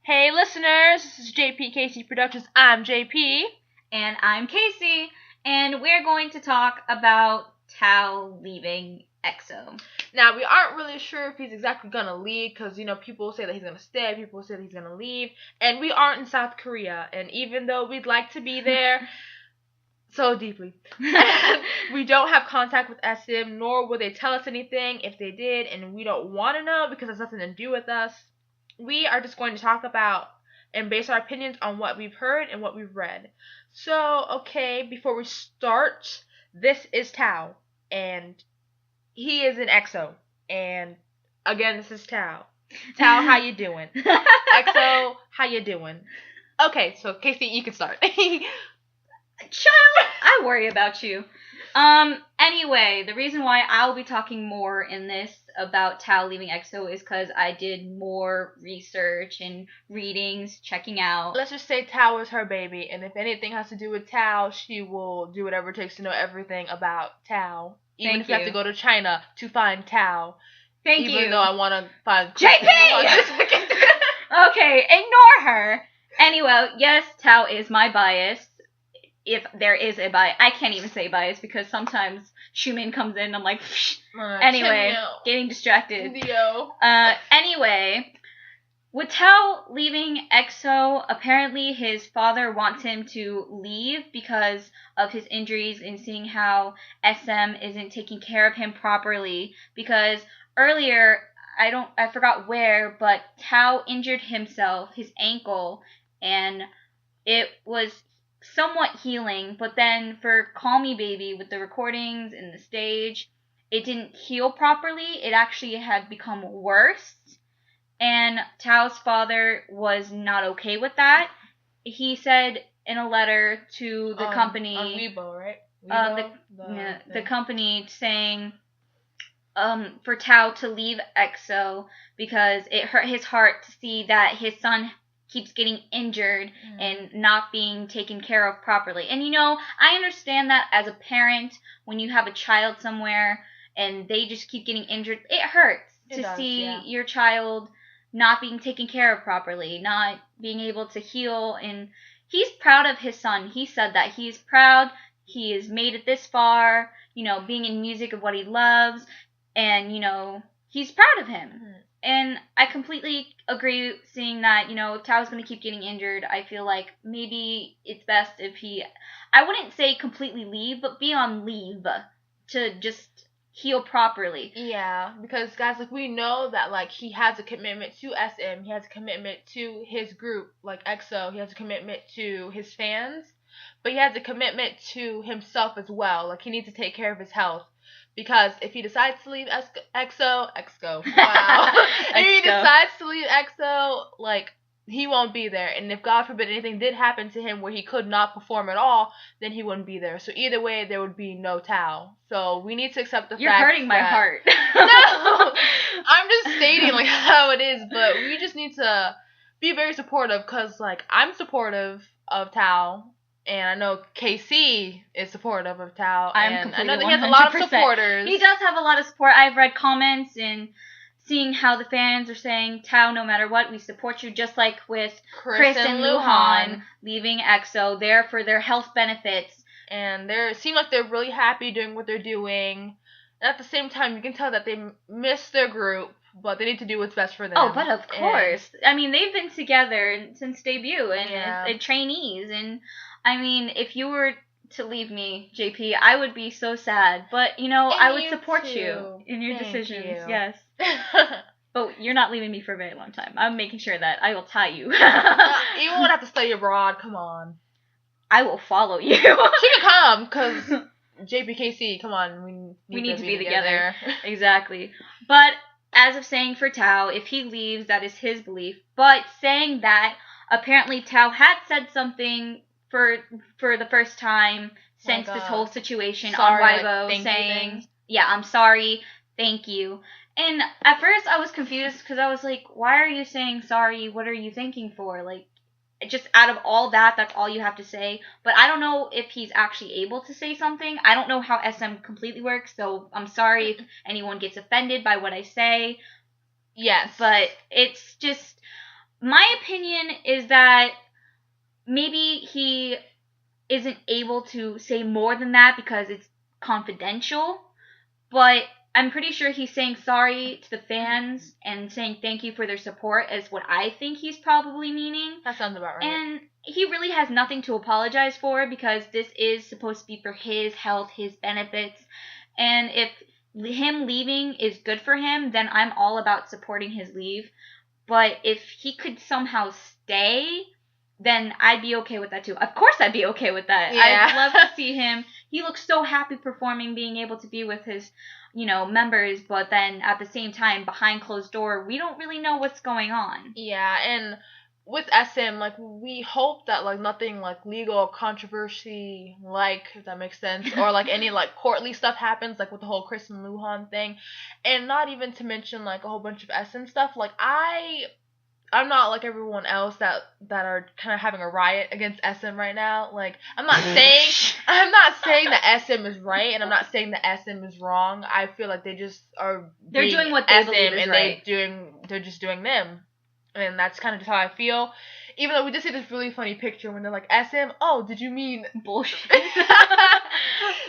Hey listeners, this is JPKC Productions. I'm JP. And I'm Casey, and we're going to talk about Tao leaving EXO. Now, we aren't really sure if he's exactly gonna leave, because, people say that he's gonna stay, people say that he's gonna leave, and we aren't in South Korea, and even though we'd like to be there so deeply, we don't have contact with SM, nor will they tell us anything if they did, and we don't want to know because it has nothing to do with us. We are just going to talk about and base our opinions on what we've heard and what we've read. So, okay, before we start, this is Tao, and he is in EXO, and again, this is Tao. Tao, how you doing? EXO, how you doing? Okay, so Casey, you can start. Child, I worry about you. Anyway, the reason why I'll be talking more in this about Tao leaving EXO is because I did more research and readings, checking out. Let's just say Tao is her baby, and if anything has to do with Tao, she will do whatever it takes to know everything about Tao. Even if you have to go to China to find Tao. Thank you. Even though I want to find JP! Okay, ignore her. Anyway, yes, Tao is my bias. If there is a bias, I can't even say bias because sometimes Shumin comes in and I'm like, anyway, getting distracted. Anyway, with Tao leaving EXO, apparently his father wants him to leave because of his injuries and seeing how SM isn't taking care of him properly. Because earlier, I forgot where, but Tao injured himself, his ankle, and it was somewhat healing, but then for Call Me Baby with the recordings and the stage, it didn't heal properly. It actually had become worse, and Tao's father was not okay with that. He said in a letter to the company on Weibo, right? The company saying for Tao to leave EXO because it hurt his heart to see that his son keeps getting injured and not being taken care of properly. And I understand that as a parent, when you have a child somewhere and they just keep getting injured, it hurts to see your child not being taken care of properly, not being able to heal. And he's proud of his son. He said that he's proud. He has made it this far, being in music of what he loves, and he's proud of him. And I completely agree seeing that, Tao's going to keep getting injured. I feel like maybe it's best if I wouldn't say completely leave, but be on leave to just heal properly. Yeah, because guys, we know that, he has a commitment to SM. He has a commitment to his group, like EXO. He has a commitment to his fans. But he has a commitment to himself as well. He needs to take care of his health. Because if he decides to leave EXO, wow. If he decides to leave EXO, he won't be there. And if, God forbid, anything did happen to him where he could not perform at all, then he wouldn't be there. So either way, there would be no Tao. So we need to accept the fact that... You're hurting my heart. No! I'm just stating, how it is. But we just need to be very supportive because, I'm supportive of Tao. And I know KC is supportive of Tao. And I know that he has a lot of supporters. He does have a lot of support. I've read comments and seeing how the fans are saying, Tao, no matter what, we support you. Just like with Chris and Luhan leaving EXO. There for their health benefits. And they seem like they're really happy doing what they're doing. And at the same time, you can tell that they miss their group. But they need to do what's best for them. Oh, but of course. They've been together since debut and trainees. And, if you were to leave me, JP, I would be so sad. But, I would support you in your decisions. Yes. But you're not leaving me for a very long time. I'm making sure that I will tie you. You won't have to study abroad. Come on. I will follow you. She can come, because JPKC, come on. We need to be together. Exactly. But... as of saying for Tao, if he leaves, that is his belief. But saying that, apparently Tao had said something for the first time since this whole situation on Weibo, saying, I'm sorry, thank you. And at first I was confused because I was like, why are you saying sorry? What are you thinking for? Just out of all that, that's all you have to say. But I don't know if he's actually able to say something. I don't know how SM completely works, so I'm sorry if anyone gets offended by what I say. Yes. But it's just, My opinion is that maybe he isn't able to say more than that because it's confidential, but I'm pretty sure he's saying sorry to the fans and saying thank you for their support is what I think he's probably meaning. That sounds about right. And he really has nothing to apologize for because this is supposed to be for his health, his benefits. And if him leaving is good for him, then I'm all about supporting his leave. But if he could somehow stay, then I'd be okay with that too. Of course I'd be okay with that. Yeah. I'd love to see him. He looks so happy performing, being able to be with his, members, but then at the same time, behind closed door, we don't really know what's going on. Yeah, and with SM, like, we hope that, like, nothing, like, legal controversy, like, if that makes sense, or, like, any, like, courtly stuff happens, like, with the whole Chris and Luhan thing, and not even to mention, like, a whole bunch of SM stuff. Like, I'm not like everyone else that are kind of having a riot against SM right now. Like, I'm not saying that SM is right, and I'm not saying that SM is wrong. I feel like they just are. They're doing what they believe is right. They're just doing them, and that's kind of just how I feel. Even though we just see this really funny picture when they're like, SM, oh, did you mean bullshit?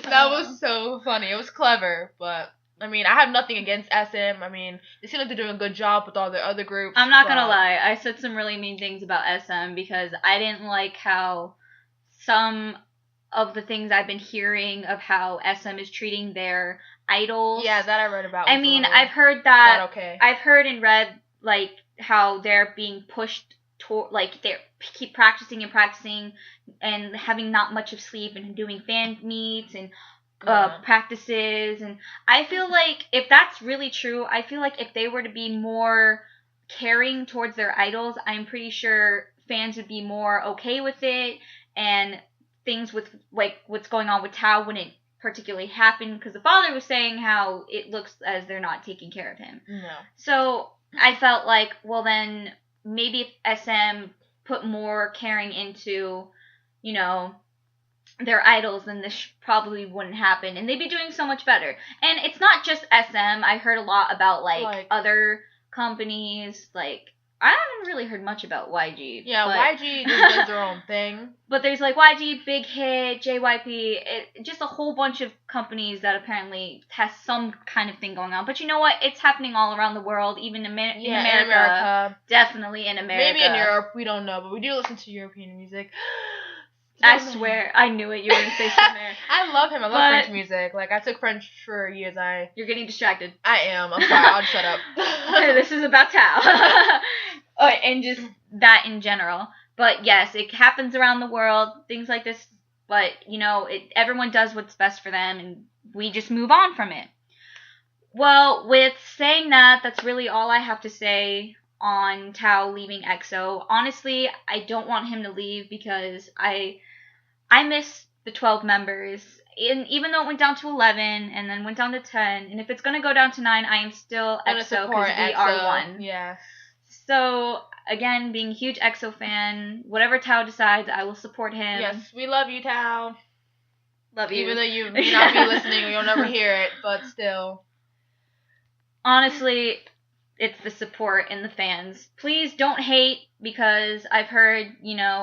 That was so funny. It was clever, but. I mean, I have nothing against SM. I mean, they seem like they're doing a good job with all their other groups. I'm not gonna lie. I said some really mean things about SM because I didn't like how some of the things I've been hearing of how SM is treating their idols. Yeah, that I read about. I mean, I've heard that. Not okay. I've heard and read, like, how they're being pushed to, like, they keep practicing and having not much of sleep and doing fan meets and practices, and I feel like if that's really true, I feel like if they were to be more caring towards their idols, I'm pretty sure fans would be more okay with it, and things with, like, what's going on with Tao wouldn't particularly happen, because the father was saying how it looks as they're not taking care of him. No. So I felt like, well, then maybe if SM put more caring into, their idols, then this probably wouldn't happen, and they'd be doing so much better. And it's not just SM. I heard a lot about, like other companies. Like, I haven't really heard much about YG. Yeah, YG just does their own thing. But there's, like, YG, Big Hit, JYP, just a whole bunch of companies that apparently has some kind of thing going on. But you know what? It's happening all around the world, even in America. In America. Definitely in America. Maybe in Europe, we don't know, but we do listen to European music. I swear, I knew it. You were going to say somewhere. I love him. I love French music. Like, I took French for years. You're getting distracted. I am. I'm sorry. I'll shut up. This is about Tao. And just that in general. But yes, it happens around the world. Things like this. But, everyone does what's best for them, and we just move on from it. Well, with saying that, that's really all I have to say on Tao leaving EXO. Honestly, I don't want him to leave because I miss the 12 members. And even though it went down to 11 and then went down to 10, and if it's going to go down to 9, I am still EXO because we are one. Yeah. So, again, being a huge EXO fan, whatever Tao decides, I will support him. Yes, we love you, Tao. Love you. Even though you may not be listening or you'll never hear it, but still. Honestly, it's the support and the fans. Please don't hate, because I've heard,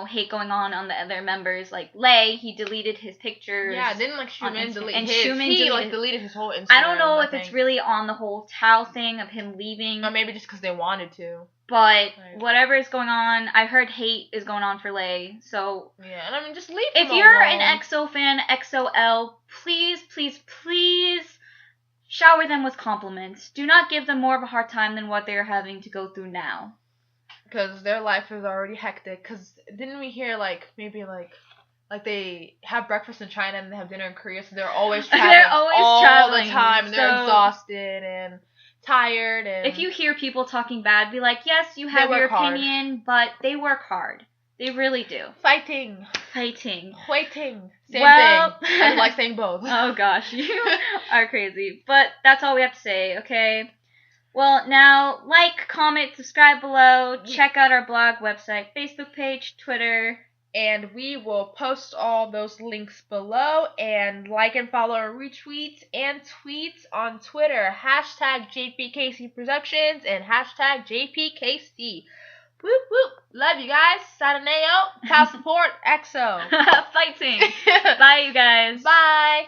hate going on the other members. Like Lay, he deleted his pictures. Yeah, didn't Xiumin delete his? He deleted his whole Instagram. I don't know if it's really on the whole Tao thing of him leaving. Or maybe just because they wanted to. But whatever is going on, I heard hate is going on for Lay. So yeah, and I mean, just leave him If you're alone. an EXO fan, XOL, please, please, please shower them with compliments. Do not give them more of a hard time than what they're having to go through now. Because their life is already hectic. Because didn't we hear, maybe they have breakfast in China and they have dinner in Korea, so they're always traveling all the time, and they're exhausted and tired. And if you hear people talking bad, be like, yes, you have your opinion, but they work hard. They really do. Fighting. Waiting. Same thing. I just like saying both. Oh gosh, you are crazy. But that's all we have to say, okay? Well, now, like, comment, subscribe below, check out our blog, website, Facebook page, Twitter. And we will post all those links below, and like and follow our retweets and tweets on Twitter. #JPKC Productions and #JPKC. Whoop whoop. Love you guys. Sataneo. Tau support. EXO. Fighting. Bye, you guys. Bye.